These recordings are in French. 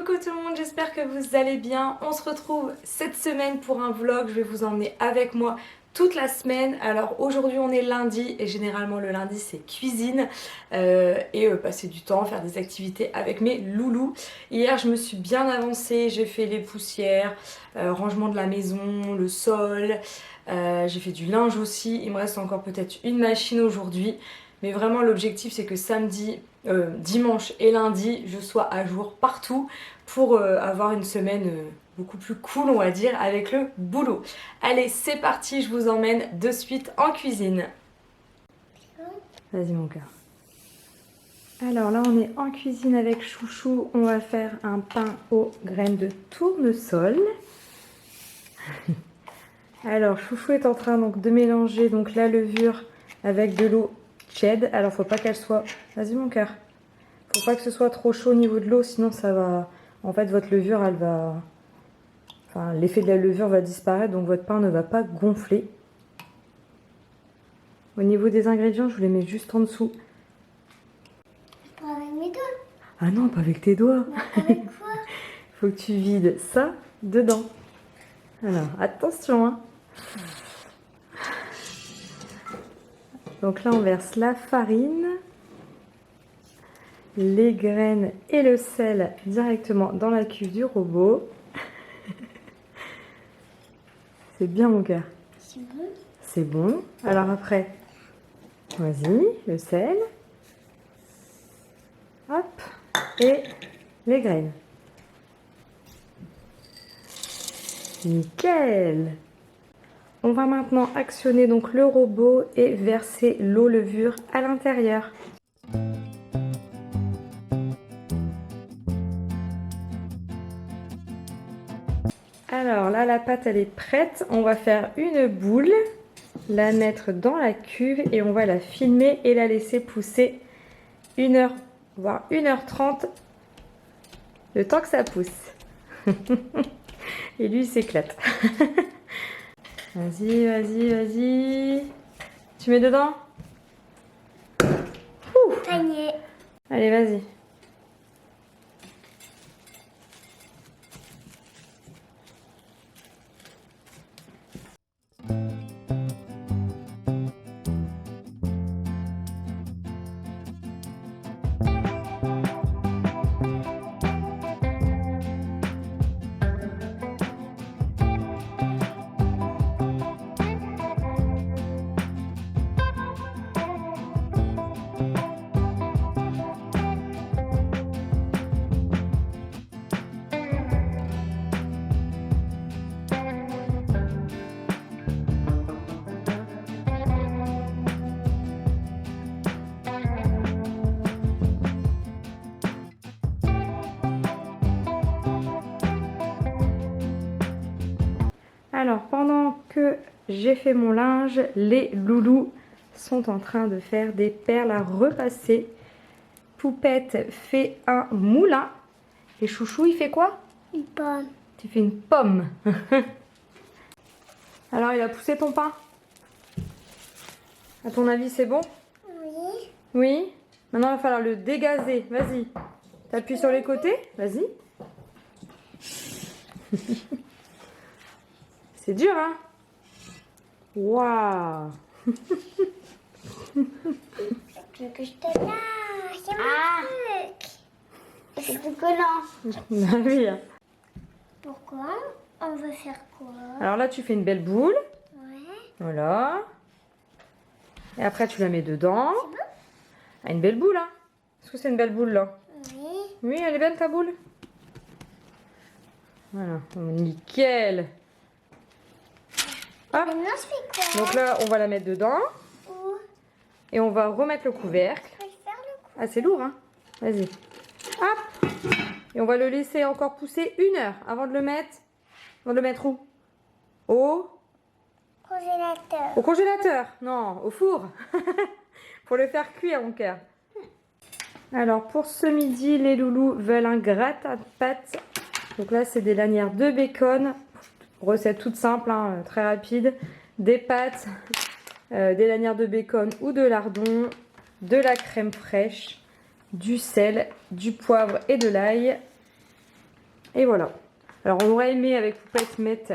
Coucou tout le monde, j'espère que vous allez bien. On se retrouve cette semaine pour un vlog. Je vais vous emmener avec moi toute la semaine. Alors aujourd'hui on est lundi et généralement le lundi c'est cuisine et passer du temps, faire des activités avec mes loulous. Hier je me suis bien avancée, j'ai fait les poussières, rangement de la maison, le sol, j'ai fait du linge aussi. Il me reste encore peut-être une machine aujourd'hui. Mais vraiment l'objectif c'est que samedi, dimanche et lundi, je sois à jour partout pour avoir une semaine beaucoup plus cool on va dire avec le boulot. Allez c'est parti, je vous emmène de suite en cuisine. Vas-y mon cœur. Alors là on est en cuisine avec Chouchou, on va faire un pain aux graines de tournesol. Alors Chouchou est en train donc de mélanger donc la levure avec de l'eau tiède. Alors faut pas qu'elle soit... Vas-y mon cœur. Faut pas que ce soit trop chaud au niveau de l'eau, sinon ça va... En fait votre levure elle va... Enfin l'effet de la levure va disparaître, donc votre pain ne va pas gonfler. Au niveau des ingrédients, je vous les mets juste en dessous. Pas avec mes doigts. Ah non, pas avec tes doigts. Avec quoi? Faut que tu vides ça dedans. Alors attention hein. Donc là on verse la farine, les graines et le sel directement dans la cuve du robot. C'est bien mon cœur. C'est bon. C'est bon. Alors après, vas-y, le sel. Hop. Et les graines. Nickel. On va maintenant actionner donc le robot et verser l'eau levure à l'intérieur. Alors là la pâte elle est prête, on va faire une boule, la mettre dans la cuve et on va la filmer et la laisser pousser 1 heure, voire 1h30, le temps que ça pousse. Et lui il s'éclate. Vas-y, vas-y, vas-y. Tu mets dedans? Panier. Allez, vas-y. Alors, pendant que j'ai fait mon linge, les loulous sont en train de faire des perles à repasser. Poupette fait un moulin. Et Chouchou, il fait quoi? Une pomme. Tu fais une pomme. Alors, il a poussé ton pain? À ton avis, c'est bon? Oui. Oui? Maintenant, il va falloir le dégazer. Vas-y. T'appuies sur les côtés? Vas-y. C'est dur, hein? Waouh! Tu veux que je te lâche? C'est mon truc. C'est tout collant. Ah oui. Pourquoi? On va faire quoi? Alors là, tu fais une belle boule. Ouais. Voilà. Et après, tu la mets dedans. Ah, une belle boule, hein? Est-ce que c'est une belle boule, là? Oui. Oui, elle est belle, ta boule? Voilà. Oh, nickel! Hop. Maintenant, je fais quoi? Donc là, on va la mettre dedans. Où? Et on va remettre le couvercle. Je vais faire le coup. Ah, c'est lourd, hein? Vas-y. Hop! Et on va le laisser encore pousser 1 heure avant de le mettre. Avant de le mettre où? Au Congélateur. congélateur. Non, au four. Pour le faire cuire, mon cœur. Alors, pour ce midi, les loulous veulent un gratin de pâtes. Donc là, c'est des lanières de bacon. Recette toute simple, hein, très rapide. Des pâtes, des lanières de bacon ou de lardon, de la crème fraîche, du sel, du poivre et de l'ail. Et voilà. Alors on aurait aimé avec Poupette mettre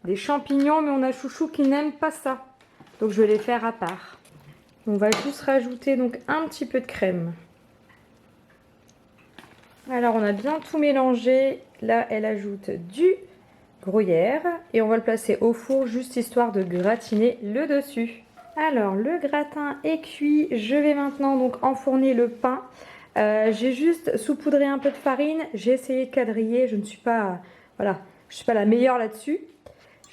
des champignons, mais on a Chouchou qui n'aime pas ça. Donc je vais les faire à part. On va juste rajouter donc un petit peu de crème. Alors on a bien tout mélangé. Là elle ajoute du gruyère et on va le placer au four juste histoire de gratiner le dessus. Alors le gratin est cuit. Je vais maintenant donc enfourner le pain. J'ai juste saupoudré un peu de farine. J'ai essayé de quadriller. Je ne suis pas, voilà, je suis pas la meilleure là-dessus.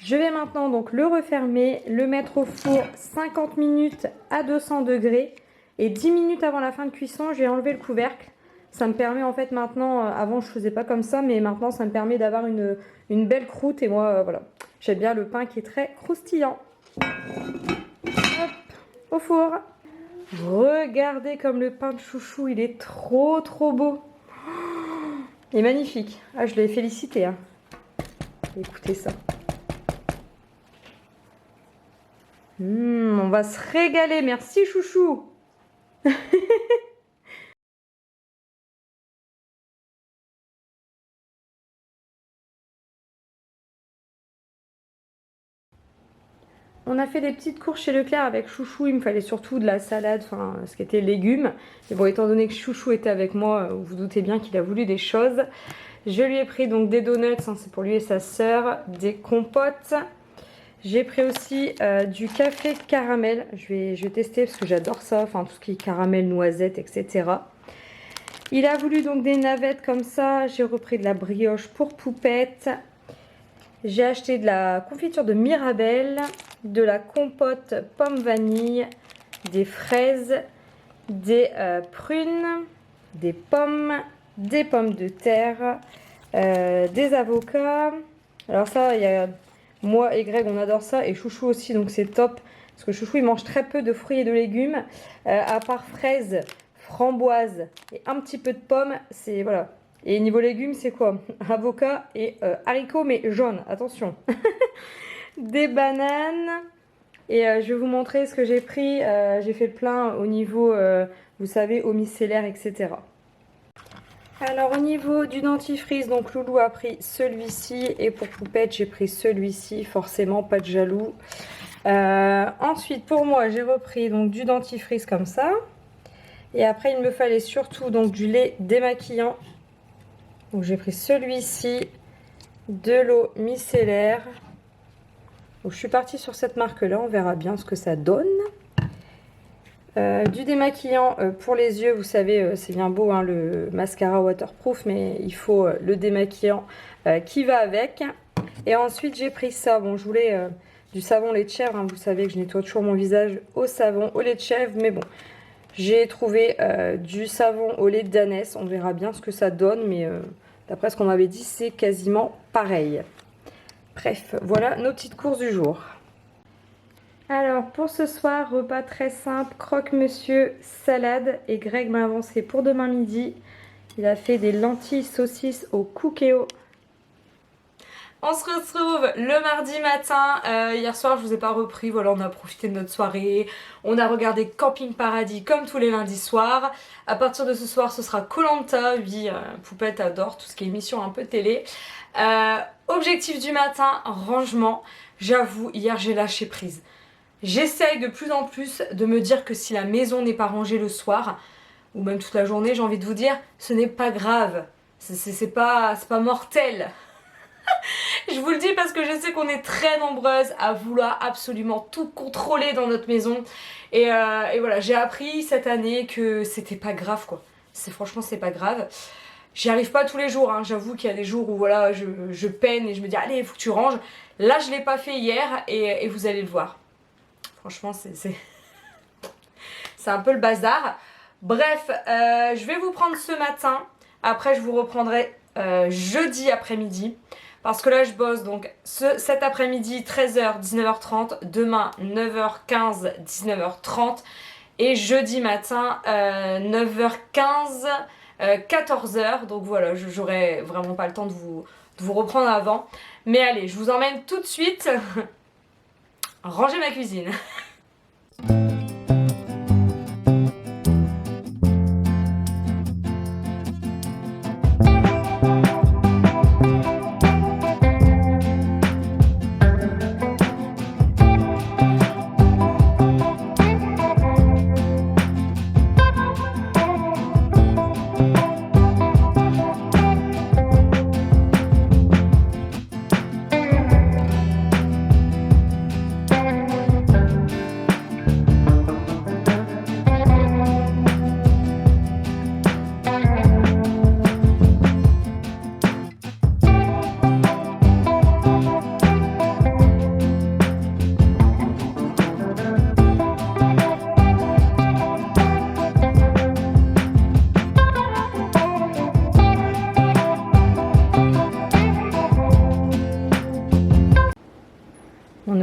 Je vais maintenant donc le refermer, le mettre au four 50 minutes à 200 degrés et 10 minutes avant la fin de cuisson, j'ai enlevé le couvercle. Ça me permet en fait maintenant, avant je faisais pas comme ça, mais maintenant ça me permet d'avoir une belle croûte et moi voilà, j'aime bien le pain qui est très croustillant. Hop, au four. Regardez comme le pain de Chouchou, il est trop beau. Il est magnifique. Ah, je l'ai félicité. Hein. Écoutez ça. On va se régaler. Merci Chouchou. On a fait des petites courses chez Leclerc avec Chouchou. Il me fallait surtout de la salade, enfin ce qui était légumes. Et bon, étant donné que Chouchou était avec moi, vous vous doutez bien qu'il a voulu des choses. Je lui ai pris donc des donuts, hein, c'est pour lui et sa sœur, des compotes. J'ai pris aussi du café caramel. Je vais tester parce que j'adore ça, enfin tout ce qui est caramel, noisette, etc. Il a voulu donc des navettes comme ça. J'ai repris de la brioche pour Poupette. J'ai acheté de la confiture de Mirabelle, de la compote pomme vanille, des fraises, des prunes, des pommes de terre, des avocats. Alors ça, il y a moi et Greg, on adore ça, et Chouchou aussi, donc c'est top. Parce que Chouchou, il mange très peu de fruits et de légumes, à part fraises, framboises et un petit peu de pommes, c'est voilà. Et niveau légumes, c'est quoi? Avocat et haricots, mais jaunes, attention. Des bananes. Et je vais vous montrer ce que j'ai pris. J'ai fait le plein au niveau, vous savez, eau micellaire, etc. Alors au niveau du dentifrice, donc Loulou a pris celui-ci. Et pour Poupette, j'ai pris celui-ci. Forcément, pas de jaloux. Ensuite, pour moi, j'ai repris donc du dentifrice comme ça. Et après, il me fallait surtout donc du lait démaquillant. Donc j'ai pris celui-ci, de l'eau micellaire. Donc je suis partie sur cette marque-là, on verra bien ce que ça donne. Du démaquillant pour les yeux, vous savez, c'est bien beau hein, le mascara waterproof, mais il faut le démaquillant qui va avec. Et ensuite j'ai pris ça, bon je voulais du savon lait de chèvre, hein, vous savez que je nettoie toujours mon visage au savon au lait de chèvre, mais bon. J'ai trouvé du savon au lait d'ânesse, on verra bien ce que ça donne, mais d'après ce qu'on m'avait dit, c'est quasiment pareil. Bref, voilà nos petites courses du jour. Alors pour ce soir, repas très simple, croque-monsieur, salade, et Greg m'a avancé pour demain midi. Il a fait des lentilles saucisses au cookéo. On se retrouve le mardi matin. Hier soir je vous ai pas repris, voilà, on a profité de notre soirée. On a regardé Camping Paradis comme tous les lundis soirs. À partir de ce soir ce sera Koh-Lanta. Oui, Poupette adore tout ce qui est émission un peu télé. Objectif du matin, rangement. J'avoue, hier j'ai lâché prise. J'essaye de plus en plus de me dire que si la maison n'est pas rangée le soir, ou même toute la journée, j'ai envie de vous dire, ce n'est pas grave. C'est pas mortel. Je vous le dis parce que je sais qu'on est très nombreuses à vouloir absolument tout contrôler dans notre maison. Et voilà, j'ai appris cette année que c'était pas grave quoi. Franchement, c'est pas grave. J'y arrive pas tous les jours, hein. J'avoue qu'il y a des jours où voilà, je peine et je me dis allez, il faut que tu ranges. Là, je l'ai pas fait hier et vous allez le voir. Franchement, c'est un peu le bazar. Bref, je vais vous prendre ce matin. Après, je vous reprendrai jeudi après-midi. Parce que là je bosse donc cet après-midi 13h, 19h30, demain 9h15, 19h30 et jeudi matin 9h15, 14h. Donc voilà, j'aurai vraiment pas le temps de vous reprendre avant. Mais allez, je vous emmène tout de suite ranger ma cuisine.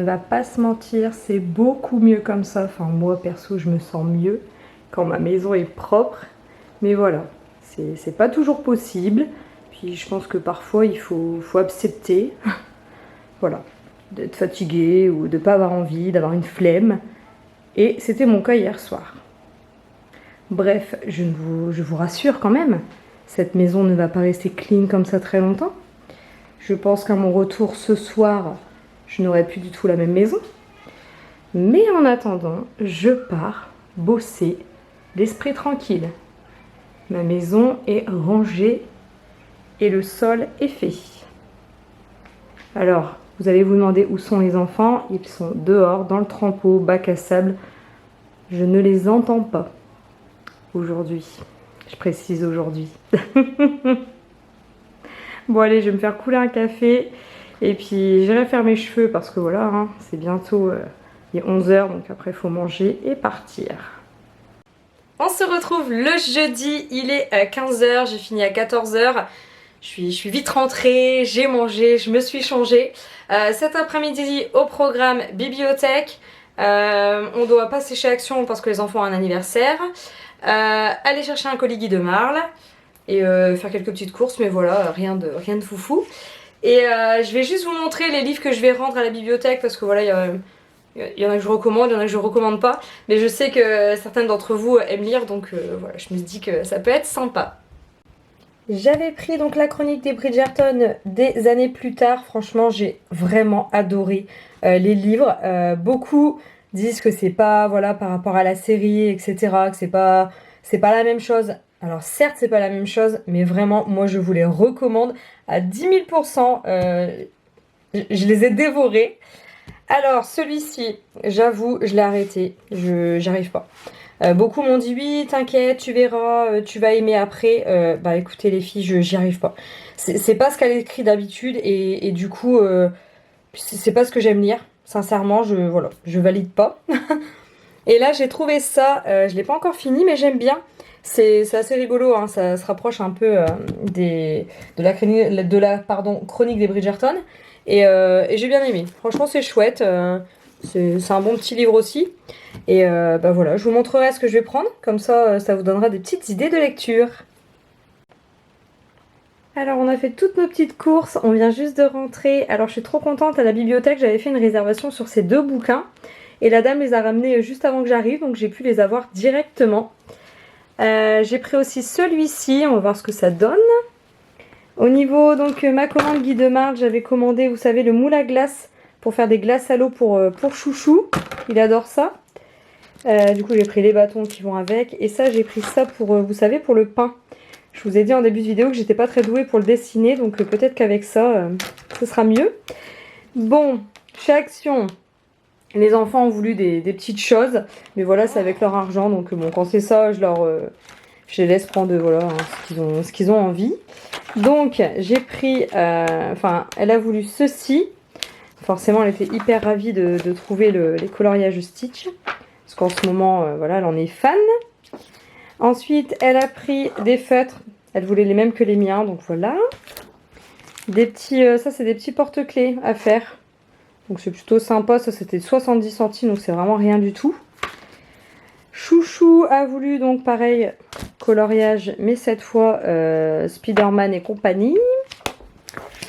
va pas se mentir, c'est beaucoup mieux comme ça. Enfin, moi perso, je me sens mieux quand ma maison est propre. Mais voilà, c'est pas toujours possible. Puis je pense que parfois il faut accepter, voilà, d'être fatigué ou de pas avoir envie, d'avoir une flemme. Et c'était mon cas hier soir. Bref, je vous rassure quand même, cette maison ne va pas rester clean comme ça très longtemps. Je pense qu'à mon retour ce soir, je n'aurai plus du tout la même maison. Mais en attendant, je pars bosser l'esprit tranquille. Ma maison est rangée et le sol est fait. Alors, vous allez vous demander où sont les enfants. Ils sont dehors, dans le trempeau, bac à sable. Je ne les entends pas aujourd'hui. Je précise aujourd'hui. Bon allez, je vais me faire couler un café. Et puis j'irai faire mes cheveux parce que voilà, hein, c'est bientôt il est 11 h. Donc après, il faut manger et partir. On se retrouve le jeudi, il est 15 h. J'ai fini à 14 h. Je suis vite rentrée, j'ai mangé, je me suis changée. Cet après-midi, au programme bibliothèque, on doit passer chez Action parce que les enfants ont un anniversaire. Aller chercher un colis Guy de Marle et faire quelques petites courses, mais voilà, rien de foufou. Et je vais juste vous montrer les livres que je vais rendre à la bibliothèque parce que voilà, il y en a que je recommande, il y en a que je recommande pas. Mais je sais que certaines d'entre vous aiment lire, donc voilà, je me dis que ça peut être sympa. J'avais pris donc la chronique des Bridgerton des années plus tard. Franchement, j'ai vraiment adoré les livres. Beaucoup disent que c'est pas, voilà, par rapport à la série, etc., que c'est pas la même chose. Alors certes, c'est pas la même chose, mais vraiment, moi, je vous les recommande à 10 000 %. Je les ai dévorés. Alors, celui-ci, j'avoue, je l'ai arrêté. J'arrive pas. Beaucoup m'ont dit oui, t'inquiète, tu verras, tu vas aimer après. Bah écoutez les filles, j'y arrive pas. C'est pas ce qu'elle écrit d'habitude et du coup, c'est pas ce que j'aime lire. Sincèrement, voilà, je valide pas. Et là, j'ai trouvé ça, je l'ai pas encore fini, mais j'aime bien. C'est assez rigolo, hein, ça se rapproche un peu de la chronique des Bridgerton. Et j'ai bien aimé. Franchement, c'est chouette. C'est un bon petit livre aussi. Et bah voilà, je vous montrerai ce que je vais prendre. Comme ça, ça vous donnera des petites idées de lecture. Alors, on a fait toutes nos petites courses. On vient juste de rentrer. Alors, je suis trop contente. À la bibliothèque, j'avais fait une réservation sur ces 2 bouquins. Et la dame les a ramenés juste avant que j'arrive. Donc, j'ai pu les avoir directement. J'ai pris aussi celui-ci. On va voir ce que ça donne. Au niveau, donc, ma commande Guy de Marle, j'avais commandé, vous savez, le moule à glace pour faire des glaces à l'eau pour Chouchou. Il adore ça. Du coup, j'ai pris les bâtons qui vont avec. Et ça, j'ai pris ça pour, vous savez, pour le pain. Je vous ai dit en début de vidéo que j'étais pas très douée pour le dessiner. Donc peut-être qu'avec ça, ce sera mieux. Bon, chez Action, les enfants ont voulu des petites choses. Mais voilà, c'est avec leur argent. Donc bon, quand c'est ça, je les laisse prendre voilà, hein, ce qu'ils ont envie. Donc, j'ai pris... elle a voulu ceci. Forcément, elle était hyper ravie de trouver les coloriages Stitch. Parce qu'en ce moment, voilà, elle en est fan. Ensuite, elle a pris des feutres. Elle voulait les mêmes que les miens, donc voilà. Des petits... ça, c'est des petits porte-clés à faire. Donc, c'est plutôt sympa. Ça, c'était 70 centimes, donc c'est vraiment rien du tout. Chouchou a voulu, donc, pareil, coloriage, mais cette fois, Spider-Man et compagnie.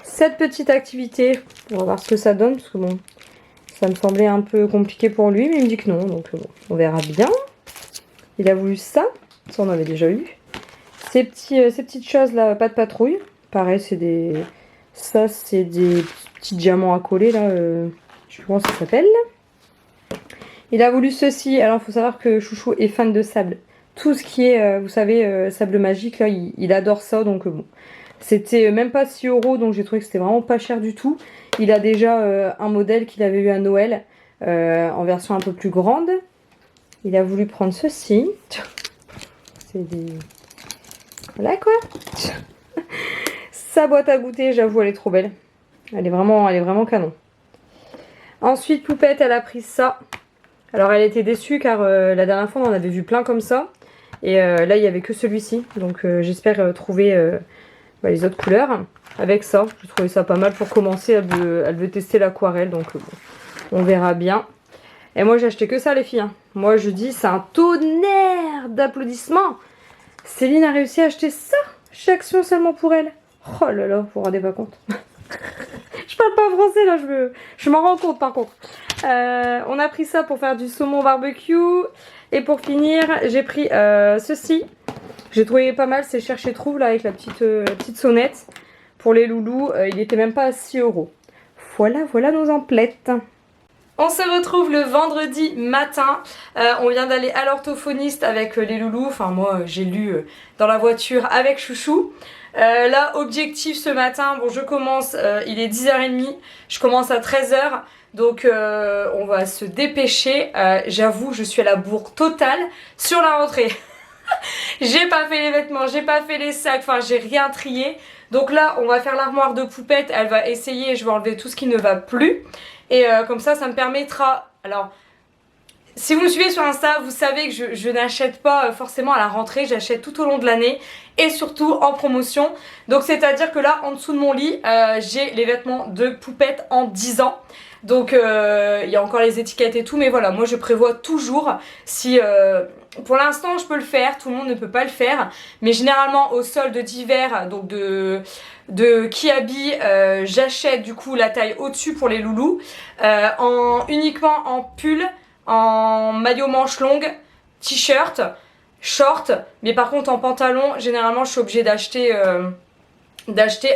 Cette petite activité, on va voir ce que ça donne, parce que bon, ça me semblait un peu compliqué pour lui, mais il me dit que non, donc bon, on verra bien. Il a voulu ça on avait déjà eu. Ces petites choses là, pas de patrouille. Pareil, c'est des petits diamants à coller là, je sais plus comment ça s'appelle. Il a voulu ceci, alors il faut savoir que Chouchou est fan de sable. Tout ce qui est, vous savez, sable magique, là, il adore ça, donc bon. C'était même pas 6 €, donc j'ai trouvé que c'était vraiment pas cher du tout. Il a déjà un modèle qu'il avait eu à Noël, en version un peu plus grande. Il a voulu prendre ceci. C'est des... Voilà quoi. Sa boîte à goûter, j'avoue, elle est trop belle. Elle est vraiment canon. Ensuite, Poupette, elle a pris ça. Alors, elle était déçue car la dernière fois, on en avait vu plein comme ça. Et là, il n'y avait que celui-ci. Donc, j'espère trouver les autres couleurs avec ça. J'ai trouvé ça pas mal pour commencer. Elle veut tester l'aquarelle. Donc, bon. On verra bien. Et moi j'ai acheté que ça les filles. Hein. Moi je dis c'est un tonnerre d'applaudissements. Céline a réussi à acheter ça chez Action seulement pour elle. Oh là là, vous vous rendez pas compte. Je parle pas français là, je m'en rends compte par contre. On a pris ça pour faire du saumon barbecue. Et pour finir, j'ai pris ceci. J'ai trouvé pas mal, c'est Cherche et Trouve là avec la petite sonnette. Pour les loulous, il était même pas à 6 €. Voilà nos emplettes. On se retrouve le vendredi matin. On vient d'aller à l'orthophoniste avec les loulous. Enfin moi j'ai lu dans la voiture avec Chouchou. Là objectif ce matin, bon je commence, il est 10h30, je commence à 13h. Donc on va se dépêcher. J'avoue je suis à la bourre totale sur la rentrée. J'ai pas fait les vêtements, j'ai pas fait les sacs, enfin j'ai rien trié. Donc là on va faire l'armoire de Poupette, elle va essayer, je vais enlever tout ce qui ne va plus. Et comme ça me permettra, alors si vous me suivez sur Insta, vous savez que je n'achète pas forcément à la rentrée, j'achète tout au long de l'année et surtout en promotion. Donc c'est à dire que là en dessous de mon lit, j'ai les vêtements de Poupette en 10 ans. Donc il y a encore les étiquettes et tout, mais voilà, moi je prévois toujours, si pour l'instant je peux le faire, tout le monde ne peut pas le faire, mais généralement au solde d'hiver, donc de Kiabi, j'achète du coup la taille au-dessus pour les loulous, uniquement en pull, en maillot manche longue, t-shirt, short, mais par contre en pantalon, généralement je suis obligée d'acheter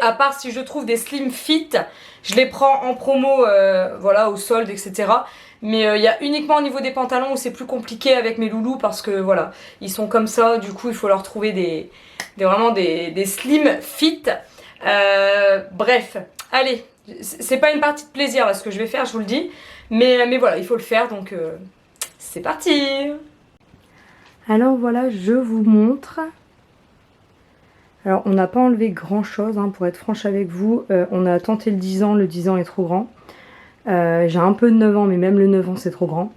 à part si je trouve des slim fit, je les prends en promo, voilà, au solde, etc. Mais il y a uniquement au niveau des pantalons où c'est plus compliqué avec mes loulous parce que voilà, ils sont comme ça, du coup il faut leur trouver vraiment des slim fit. Bref, allez, c'est pas une partie de plaisir là ce que je vais faire, je vous le dis, mais voilà, il faut le faire, donc c'est parti. Alors voilà, je vous montre. Alors on n'a pas enlevé grand chose hein, pour être franche avec vous, on a tenté le 10 ans, le 10 ans est trop grand. J'ai un peu de 9 ans mais même le 9 ans c'est trop grand.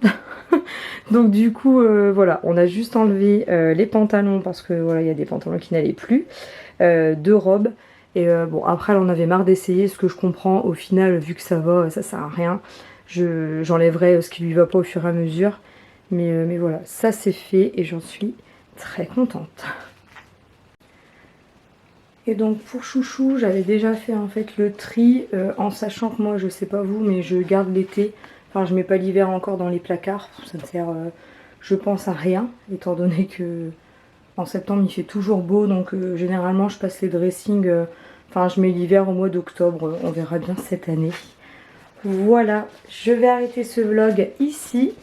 Donc du coup voilà, on a juste enlevé les pantalons parce que voilà il y a des pantalons qui n'allaient plus, 2 robes. Et bon après on avait marre d'essayer, ce que je comprends au final vu que ça va, ça sert à rien. J'enlèverai ce qui lui va pas au fur et à mesure. Mais voilà, ça c'est fait et j'en suis très contente. Et donc pour Chouchou, j'avais déjà fait en fait le tri en sachant que moi je sais pas vous mais je garde l'été. Enfin je mets pas l'hiver encore dans les placards, ça ne sert je pense à rien étant donné que en septembre il fait toujours beau donc généralement je passe les dressings, enfin je mets l'hiver au mois d'octobre, on verra bien cette année. Voilà, je vais arrêter ce vlog ici,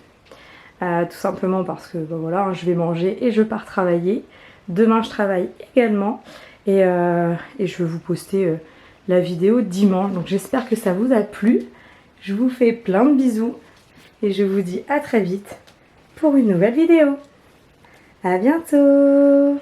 tout simplement parce que ben voilà, je vais manger et je pars travailler. Demain je travaille également. Et je vais vous poster la vidéo dimanche. Donc j'espère que ça vous a plu. Je vous fais plein de bisous. Et je vous dis à très vite pour une nouvelle vidéo. À bientôt!